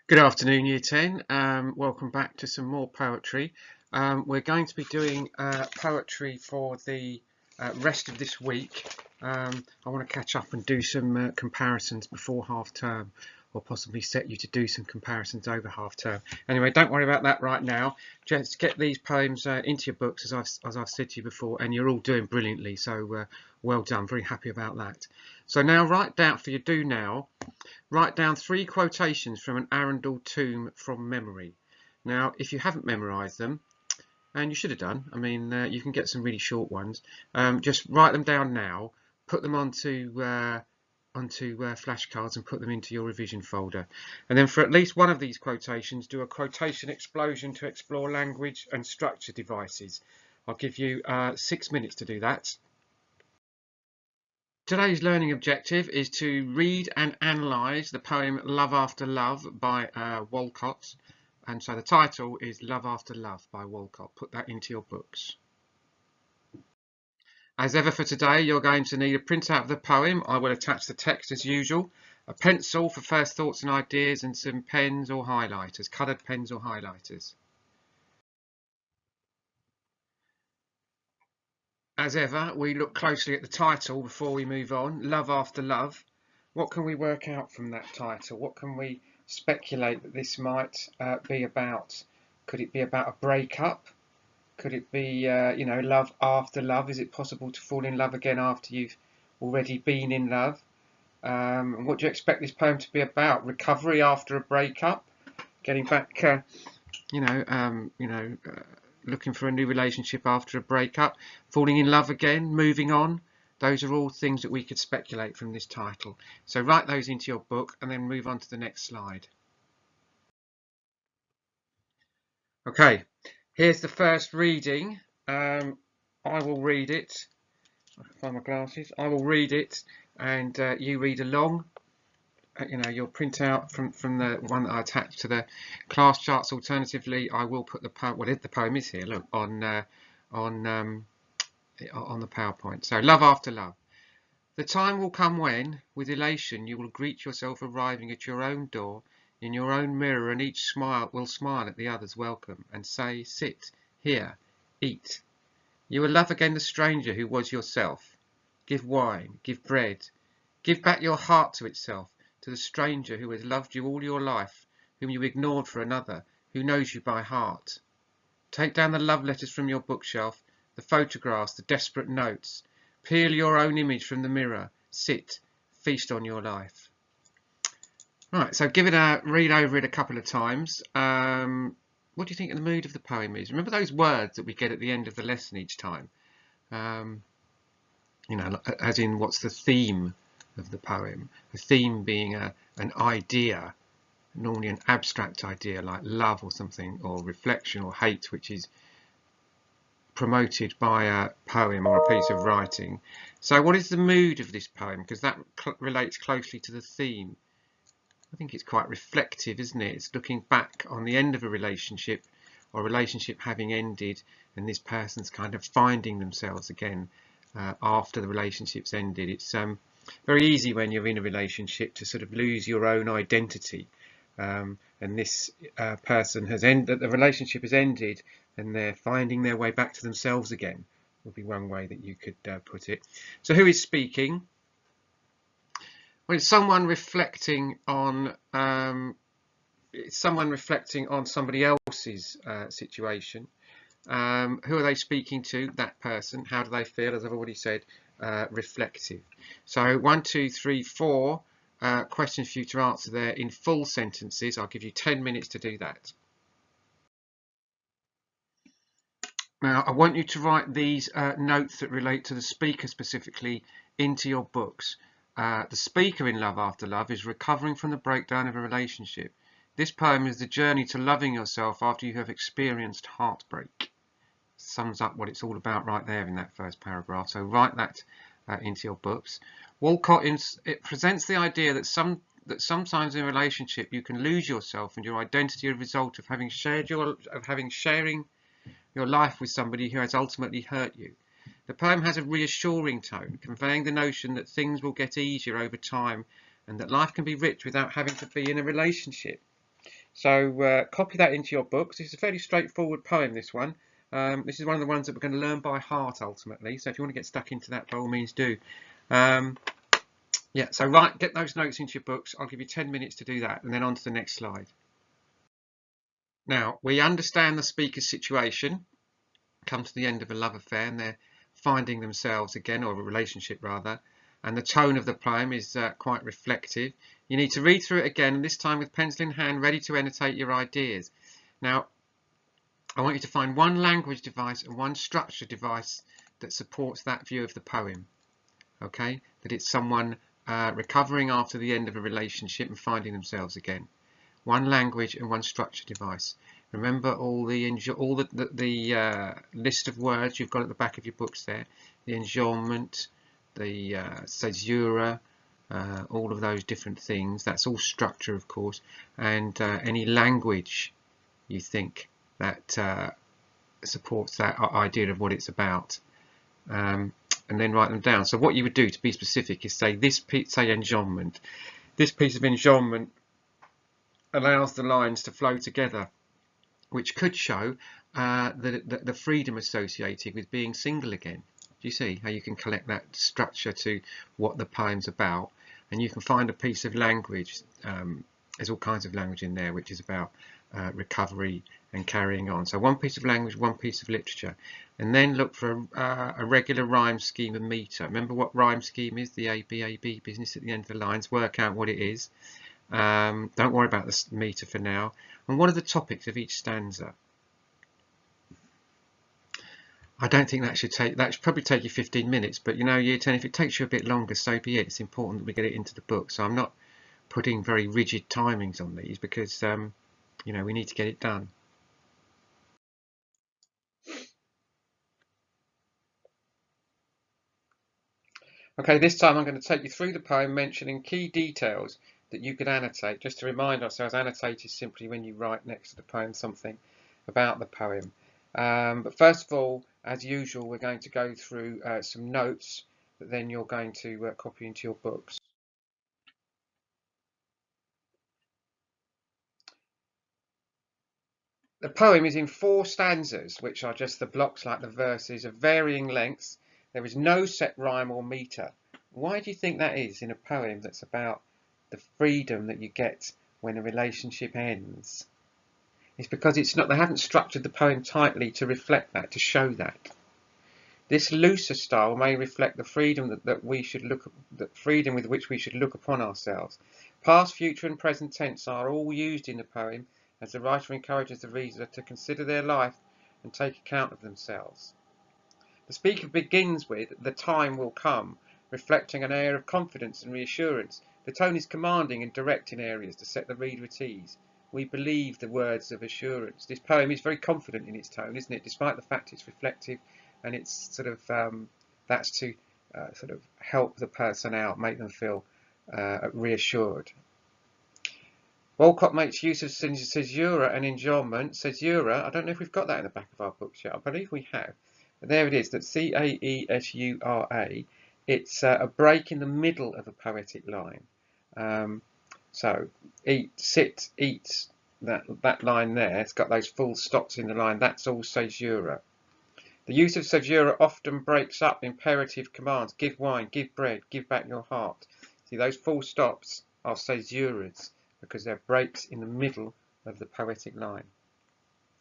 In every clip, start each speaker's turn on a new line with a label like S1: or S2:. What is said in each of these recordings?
S1: Good afternoon, Year 10. Welcome back to some more poetry. We're going to be doing poetry for the rest of this week. I want to catch up and do some comparisons before half term, or possibly set you to do some comparisons over half term. Anyway, don't worry about that right now. Just get these poems into your books, as I've said to you before, and you're all doing brilliantly. So well done. Very happy about that. So now write down for your do now. Write down 3 quotations from an Arundel tomb from memory. Now, if you haven't memorised them, and you should have done, I mean, you can get some really short ones. Just write them down now, put them onto flashcards and put them into your revision folder. And then for at least one of these quotations, do a quotation explosion to explore language and structure devices. I'll give you 6 minutes to do that. Today's learning objective is to read and analyse the poem Love After Love by Walcott. And so the title is Love After Love by Walcott. Put that into your books. As ever for today, you're going to need a printout of the poem. I will attach the text as usual, a pencil for first thoughts and ideas, and some pens or highlighters, coloured pens or highlighters. As ever, we look closely at the title before we move on. Love After Love. What can we work out from that title? What can we speculate that this might be about? Could it be about a breakup? Could it be, love after love? Is it possible to fall in love again after you've already been in love? What do you expect this poem to be about? Recovery after a breakup? Getting back, looking for a new relationship after a breakup, falling in love again, moving on. Those are all things that we could speculate from this title. So write those into your book and then move on to the next slide. Okay, here's the first reading. I will read it. I can find my glasses. I will read it and you read along. You'll print out from the one that I attached to the class charts. Alternatively, I will put the poem. Well, the poem is here. Look on the PowerPoint. So, love after love. The time will come when, with elation, you will greet yourself arriving at your own door, in your own mirror, and each smile will smile at the other's welcome and say, "Sit here, eat." You will love again the stranger who was yourself. Give wine, give bread, give back your heart to itself. To the stranger who has loved you all your life, whom you ignored for another, who knows you by heart. Take down the love letters from your bookshelf, the photographs, the desperate notes. Peel your own image from the mirror. Sit, feast on your life. Right, so give it a read over it a couple of times. What do you think of the mood of the poem is? Remember those words that we get at the end of the lesson each time? As in, what's the theme of the poem? The theme being an idea, normally an abstract idea like love or something, or reflection or hate, which is promoted by a poem or a piece of writing. So what is the mood of this poem? Because that relates closely to the theme. I think it's quite reflective, isn't it? It's looking back on the end of a relationship, or a relationship having ended, and this person's kind of finding themselves again after the relationship's ended. It's very easy when you're in a relationship to sort of lose your own identity, and this person has ended, the relationship has ended, and they're finding their way back to themselves again, would be one way that you could put it. So who is speaking? Well, it's someone reflecting on somebody else's situation. Who are they speaking to? That person. How do they feel? As I've already said, reflective. So 1, 2, 3, 4 questions for you to answer there in full sentences. I'll give you 10 minutes to do that. Now, I want you to write these notes that relate to the speaker specifically into your books. The speaker in Love After Love is recovering from the breakdown of a relationship. This poem is the journey to loving yourself after you have experienced heartbreak. Sums up what it's all about right there in that first paragraph. So write that into your books. Walcott it presents the idea that sometimes in a relationship you can lose yourself and your identity as a result of having sharing your life with somebody who has ultimately hurt you. The poem has a reassuring tone, conveying the notion that things will get easier over time and that life can be rich without having to be in a relationship. So copy that into your books. This is a fairly straightforward poem, this one. This is one of the ones that we're going to learn by heart ultimately. So if you want to get stuck into that, by all means do. Yeah, so get those notes into your books. I'll give you 10 minutes to do that, and then on to the next slide. Now, we understand the speaker's situation. Come to the end of a love affair, and they're finding themselves again, or a relationship rather, and the tone of the poem is quite reflective. You need to read through it again, and this time with pencil in hand, ready to annotate your ideas. Now, I want you to find one language device and one structure device that supports that view of the poem. Okay, that it's someone recovering after the end of a relationship and finding themselves again. One language and one structure device. Remember all the list of words you've got at the back of your books there. The enjambment, the caesura, all of those different things. That's all structure, of course, and any language you think that supports that idea of what it's about. And then write them down. So what you would do to be specific is say this piece, say enjambment. This piece of enjambment allows the lines to flow together, which could show the freedom associated with being single again. Do you see how you can collect that structure to what the poem's about? And you can find a piece of language. There's all kinds of language in there, which is about recovery and carrying on. So one piece of language, one piece of literature, and then look for a regular rhyme scheme and meter. Remember what rhyme scheme is? The ABAB business at the end of the lines. Work out what it is. Don't worry about the meter for now. And what are the topics of each stanza? I don't think that should probably take you 15 minutes, but you know, year 10, if it takes you a bit longer, so be it. It's important that we get it into the book. So I'm not putting very rigid timings on these because you know, we need to get it done. Okay, this time I'm going to take you through the poem mentioning key details that you could annotate. Just to remind ourselves, annotate is simply when you write next to the poem something about the poem. But first of all, as usual, we're going to go through some notes that then you're going to copy into your books. The poem is in 4 stanzas, which are just the blocks like the verses of varying lengths. There is no set rhyme or meter. Why do you think that is in a poem that's about the freedom that you get when a relationship ends? It's because they haven't structured the poem tightly to reflect that, to show that. This looser style may reflect the freedom freedom with which we should look upon ourselves. Past, future, and present tense are all used in the poem as the writer encourages the reader to consider their life and take account of themselves. The speaker begins with "the time will come," reflecting an air of confidence and reassurance. The tone is commanding and direct in areas to set the reader at ease. We believe the words of assurance. This poem is very confident in its tone, isn't it? Despite the fact it's reflective, and it's sort of that's to sort of help the person out, make them feel reassured. Walcott makes use of caesura and enjambment. Caesura, I don't know if we've got that in the back of our books yet. I believe we have. But there it is, that caesura. It's a break in the middle of a poetic line. So eat, sit, eat, that line there, it's got those full stops in the line, that's all caesura. The use of caesura often breaks up imperative commands. Give wine, give bread, give back your heart. See, those full stops are caesuras because they're breaks in the middle of the poetic line.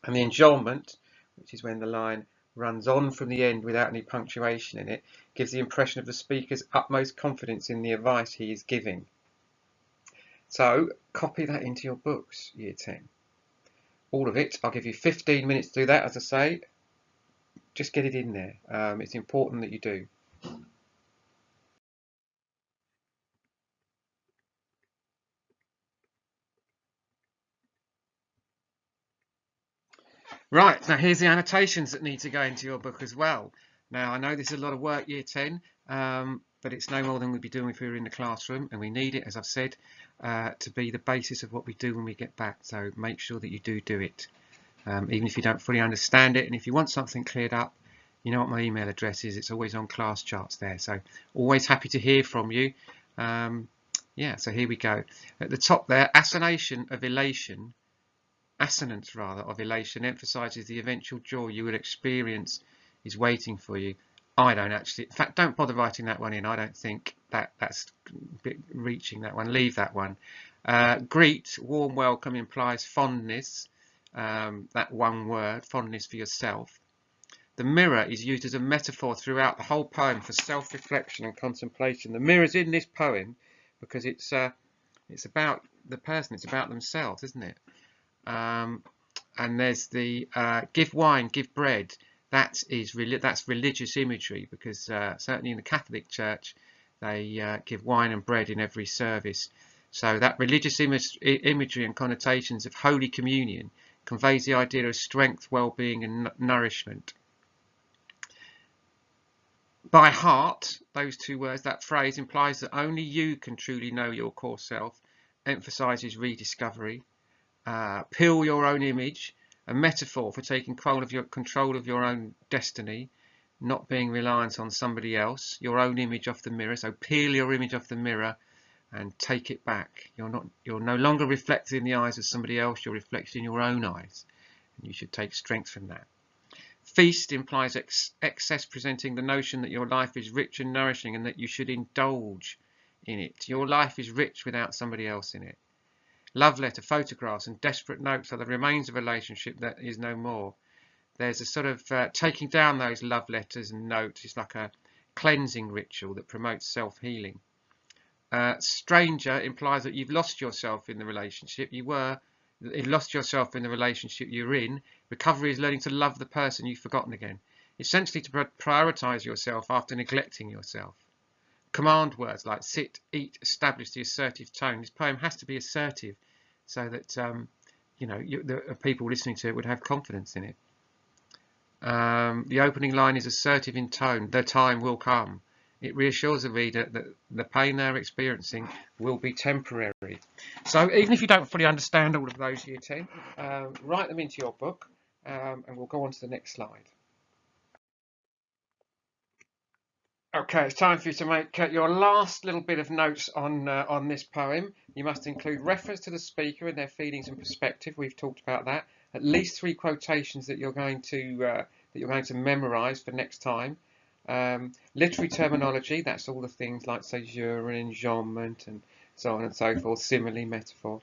S1: And the enjambment, which is when the line runs on from the end without any punctuation in it, gives the impression of the speaker's utmost confidence in the advice he is giving. So copy that into your books, year 10. All of it. I'll give you 15 minutes to do that, as I say. Just get it in there. It's important that you do. Right, now here's the annotations that need to go into your book as well. Now, I know this is a lot of work, year 10, but it's no more than we'd be doing if we were in the classroom, and we need it, as I've said, to be the basis of what we do when we get back. So make sure that you do it, even if you don't fully understand it. And if you want something cleared up, you know what my email address is. It's always on class charts there. So always happy to hear from you. Yeah, so here we go. At the top there, assonation of elation assonance rather of elation emphasises the eventual joy you will experience is waiting for you. I don't actually, in fact, don't bother writing that one in. I don't think that's a bit reaching, that one. Leave that one. Greet, warm welcome, implies fondness, that one word, fondness for yourself. The mirror is used as a metaphor throughout the whole poem for self-reflection and contemplation. The mirror's in this poem because it's about the person, it's about themselves, isn't it? And there's the give wine, give bread. That's religious imagery, because certainly in the Catholic Church they give wine and bread in every service. So that religious imagery and connotations of Holy Communion conveys the idea of strength, well-being and nourishment. By heart, those two words, that phrase implies that only you can truly know your core self, emphasises rediscovery. Peel your own image, a metaphor for taking control of your own destiny, not being reliant on somebody else, your own image off the mirror. So peel your image off the mirror and take it back. You're no longer reflected in the eyes of somebody else, you're reflected in your own eyes, and you should take strength from that. Feast implies excess, presenting the notion that your life is rich and nourishing and that you should indulge in it. Your life is rich without somebody else in it. Love letter, photographs and desperate notes are the remains of a relationship that is no more. There's a sort of taking down those love letters and notes. It's like a cleansing ritual that promotes self-healing. Stranger implies that you've lost yourself in the relationship you lost yourself in the relationship you're in. Recovery is learning to love the person you've forgotten again. Essentially to prioritise yourself after neglecting yourself. Command words like sit, eat, establish the assertive tone. This poem has to be assertive so that the people listening to it would have confidence in it. The opening line is assertive in tone. The time will come. It reassures the reader that the pain they're experiencing will be temporary. So even if you don't fully understand all of those Year 10, write them into your book, and we'll go on to the next slide. Okay, it's time for you to make your last little bit of notes on this poem. You must include reference to the speaker and their feelings and perspective. We've talked about that. At least 3 quotations that you're going to memorise for next time. Literary terminology. That's all the things like caesura and enjambment and so on and so forth. Simile, metaphor.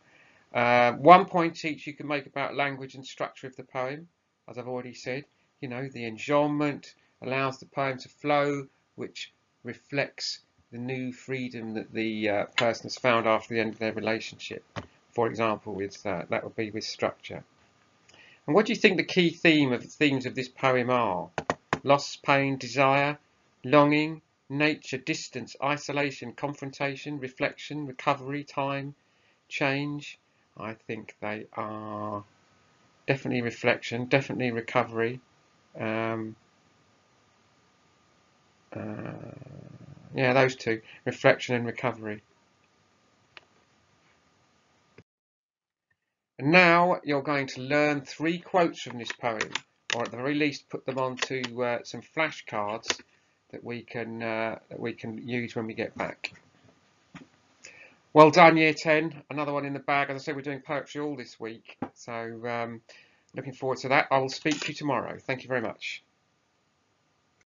S1: 1 point each you can make about language and structure of the poem, as I've already said. The enjambment allows the poem to flow, which reflects the new freedom that the person has found after the end of their relationship. For example, that would be with structure. And what do you think the key themes of this poem are? Loss, pain, desire, longing, nature, distance, isolation, confrontation, reflection, recovery, time, change. I think they are definitely reflection, definitely recovery. Yeah, those two, reflection and recovery. And now you're going to learn 3 quotes from this poem, or at the very least put them onto some flashcards that we can use when we get back. Well done, Year 10. Another one in the bag. As I said, we're doing poetry all this week, so looking forward to that. I will speak to you tomorrow. Thank you very much.